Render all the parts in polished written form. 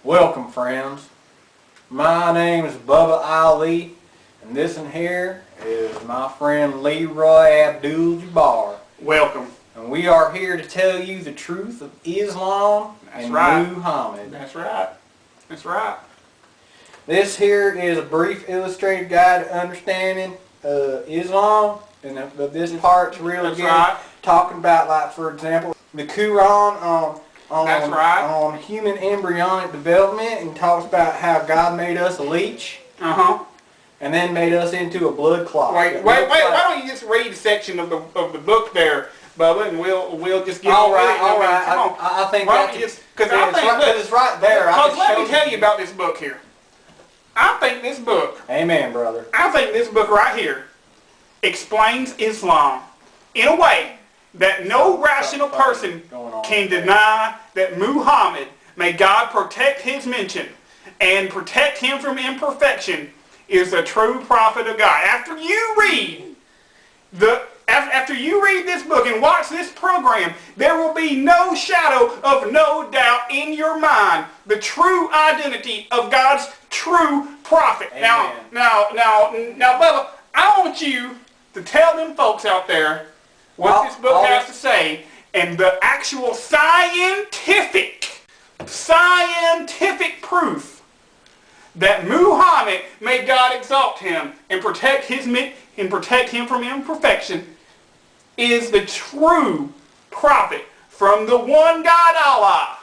Welcome, friends. My name is Bubba Ali, and this in here is my friend Leroy Abdul-Jabbar. Welcome. And we are here to tell you the truth of Islam and Muhammad. That's right. That's right. This here is a brief illustrated guide to understanding Islam, and this part's really good. Talking about, like, for example, the Quran on human embryonic development, and talks about how God made us a leech. And then made us into a blood clot. Wait. Why don't you just read a section of the book there, Bubba, and we'll just get all right. I think because it's right there. Because let me tell you about this book here. I think this book. Amen, brother. I think this book right here explains Islam in a way that no rational person can deny that Muhammad, may God protect his mention and protect him from imperfection, is a true prophet of God. After you read this book and watch this program, there will be no shadow of no doubt in your mind the true identity of God's true prophet. Amen. Now, Bubba, I want you to tell them folks out there what this book has to say, and the actual scientific proof that Muhammad, may God exalt him and protect him from imperfection, is the true prophet from the one God, Allah.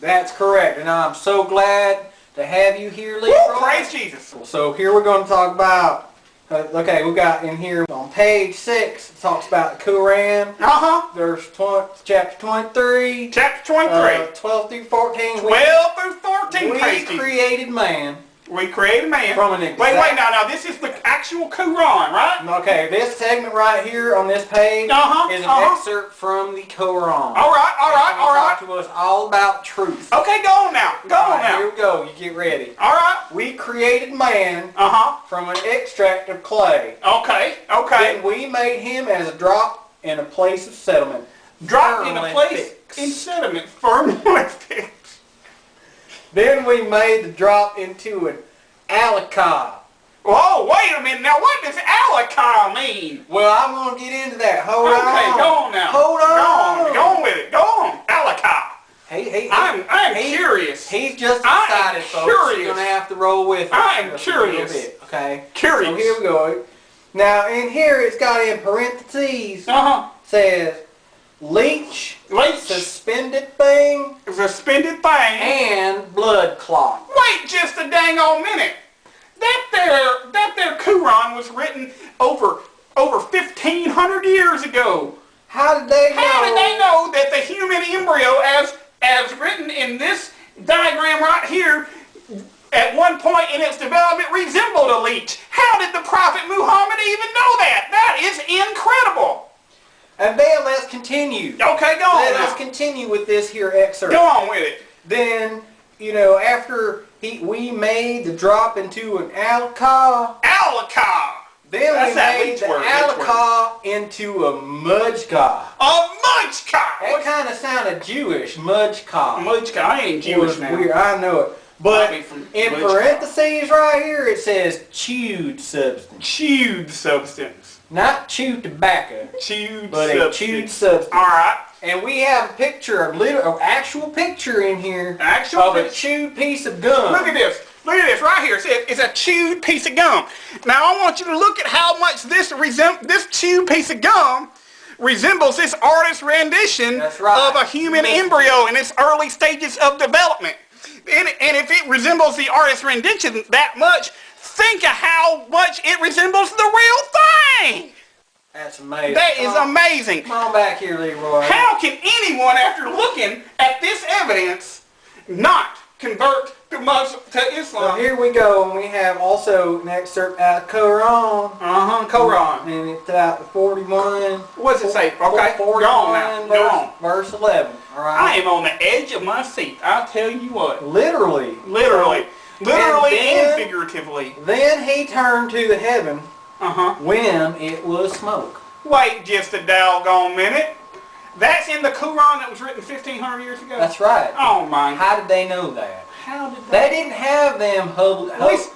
That's correct, and I'm so glad to have you here, Leroy. Woo, praise Jesus. So here we're going to talk about. Okay, we got in here on page 6. It talks about the Quran. There's chapter 23. Chapter 23. 12 through 14. 12 through 14. We created man. We created man. From an exact... Wait. Now this is the actual Quran, right? Okay, this segment right here on this page is an excerpt from the Quran. All right. Talk to us all about truth. Okay, go on now. Here we go. You get ready. All right. We created man from an extract of clay. Okay. Then we made him as a drop in a place of settlement. Drop in a place in settlement. Firmly fixed. Then we made the drop into an alaka. Whoa, wait a minute. Now, what does alaka mean? Well, I'm going to get into that. Hold on. Okay, go on now. Hold on. Go on with it. Go on. Alaka. Hey. I'm curious. He's just excited, folks. You're going to have to roll with it. I am curious. A bit, okay? Curious. So here we go. Now, in here, it's got in parentheses, says, leech, suspended thing, and blood clot. Wait just a dang old minute. That there Quran was written over 1,500 years ago. How did they know that the human embryo, as written in this diagram right here, at one point in its development resembled a leech? How did the Prophet Muhammad even know that? That is incredible. And then let's continue. Okay, go on. Let's continue with this here excerpt. Go on with it. Then, after we made the drop into an alaka. Then we made the alaka into a mudjka. A mudjka. That kind of sounded Jewish. Mudjka. Mudjka. I ain't Jewish now. Weird. I know it. But in parentheses right here, it says chewed substance. Chewed substance. Not chewed tobacco. Chewed but substance. A chewed substance. All right. And we have a picture, an actual picture in here of a chewed piece of gum. Look at this. Look at this right here. It's a chewed piece of gum. Now I want you to look at how much this chewed piece of gum resembles this artist's rendition of a human embryo in its early stages of development. And if it resembles the artist's rendition that much, think of how much it resembles the real thing. That's amazing. That is amazing. Come on back here, Leroy. How can anyone, after looking at this evidence, not convert to Islam? So here we go, and we have also an excerpt out of Quran. Quran. And it's out to 41. What does it say? Okay, 41, go on now. Go on. Verse 11. All right. I am on the edge of my seat. I'll tell you what. Literally And figuratively. Then he turned to the heaven when it was smoke. Wait just a doggone minute. That's in the Quran that was written 1,500 years ago? That's right. Oh my. How did they know that? How did they didn't have them Hubble telescopes.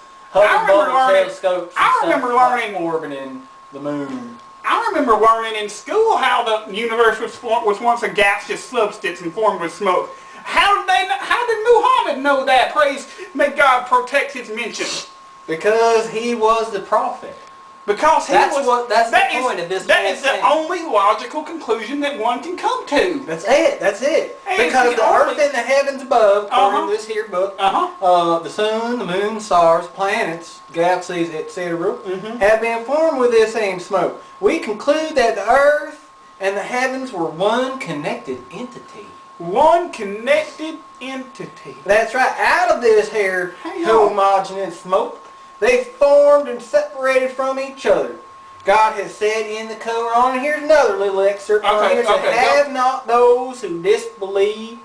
I remember learning orbiting the moon. I remember learning in school how the universe was once a gaseous substance and formed with smoke. How did Muhammad know that? May God protect his mention. Because he was the prophet. Because that's the point of this. That is the only logical conclusion that one can come to. That's it. Because the earth and the heavens above, according to this here book, the sun, the moon, stars, planets, galaxies, etc., have been formed with this same smoke. We conclude that the earth and the heavens were one connected entity. One connected entity. That's right. Out of this here homogeneous smoke, they formed and separated from each other. God has said in the Quran, and here's another little excerpt from here. Have not those who disbelieve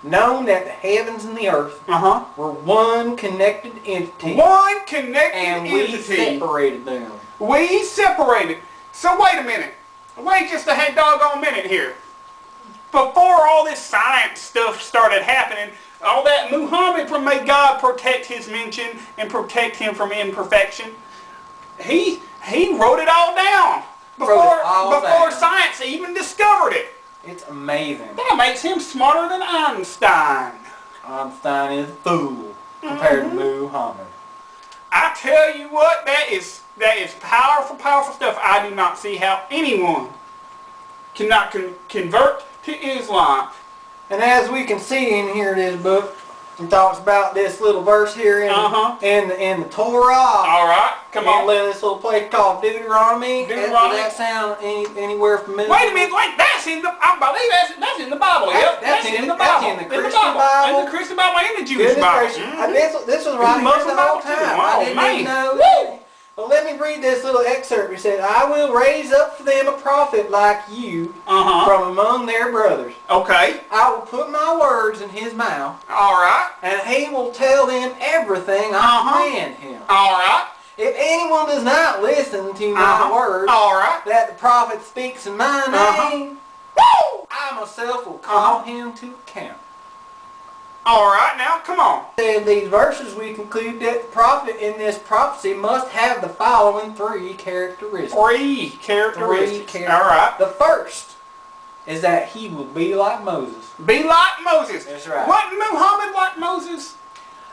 known that the heavens and the earth were one connected entity. One connected entity. And we separated them. We separated. So wait a minute. Wait just a doggone minute here. Before all this science stuff started happening, all that Muhammad, may God protect his mention and protect him from imperfection. He wrote it all down before science even discovered it. It's amazing. That makes him smarter than Einstein. Einstein is a fool compared to Muhammad. I tell you what, that is powerful stuff. I do not see how anyone cannot convert to Islam. And as we can see in here, this book, it talks about this little verse here in the Torah. All right, come on. This little place called Deuteronomy. Does that sound anywhere familiar? Wait a minute, that's in the. I believe that's in the Bible. That's in the Bible. That's in the Christian Bible. In the Christian Bible and the Jewish Bible. This was right here the whole time. I didn't even know. Well, let me read this little excerpt. He said, I will raise up for them a prophet like you from among their brothers. Okay. I will put my words in his mouth. All right. And he will tell them everything I command him. All right. If anyone does not listen to my words that the prophet speaks in my name, I myself will call him to account. All right, now, come on. In these verses, we conclude that the prophet in this prophecy must have the following three characteristics. All right. The first is that he will be like Moses. Be like Moses. That's right. Wasn't Muhammad like Moses?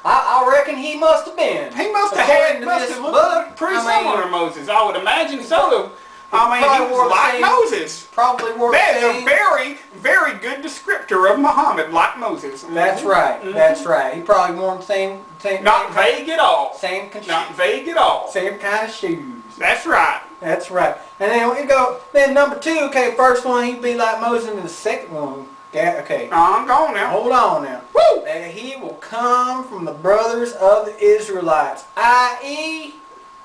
I reckon he must have been. He must have looked pretty similar to Moses. I would imagine so. He was like Moses. Probably wore the same. That is a very, very good descriptor of Muhammad, like Moses. That's right. That's right. He probably wore the same not vague at all. Not vague at all. Same kind of shoes. That's right. That's right. And then we go. Then number two. Okay, first one he'd be like Moses, and the second one. Okay. I'm going now. Hold on now. Woo! That he will come from the brothers of the Israelites, i.e.,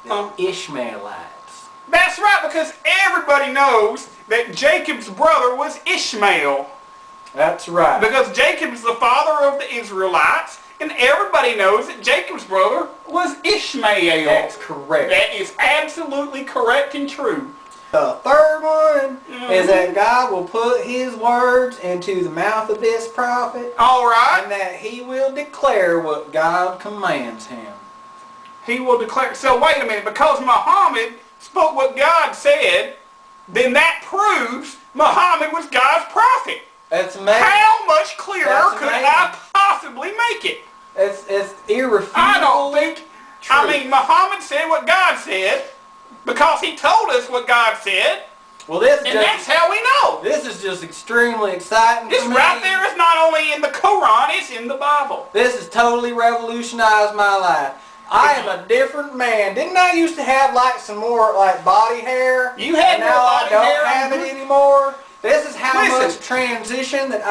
the Ishmaelites. That's right, because everybody knows that Jacob's brother was Ishmael. That's right. Because Jacob is the father of the Israelites, and everybody knows that Jacob's brother was Ishmael. That's correct. That is absolutely correct and true. The third one is that God will put his words into the mouth of this prophet. All right. And that he will declare what God commands him. He will declare. So wait a minute, because Muhammad spoke what God said, then that proves Muhammad was God's prophet. That's amazing. How much clearer could I possibly make it? It's irrefutable. I don't think. True. Muhammad said what God said because he told us what God said. Well, that's how we know. This is just extremely exciting. This right there is not only in the Quran, it's in the Bible. This has totally revolutionized my life. I am a different man. Didn't I used to have some more body hair? You had more body hair. Now I don't have it anymore. This is how much transition that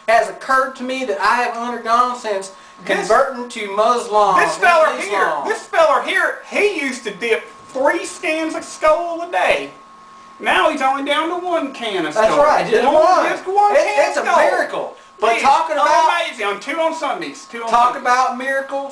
has occurred to me that I have undergone since converting to Muslim. This feller here, he used to dip 3 cans of Skull a day. Now he's only down to 1 can of Skull. That's right, just one. It's a miracle. But talking about amazing on 2 on Sundays. Talk about miracles.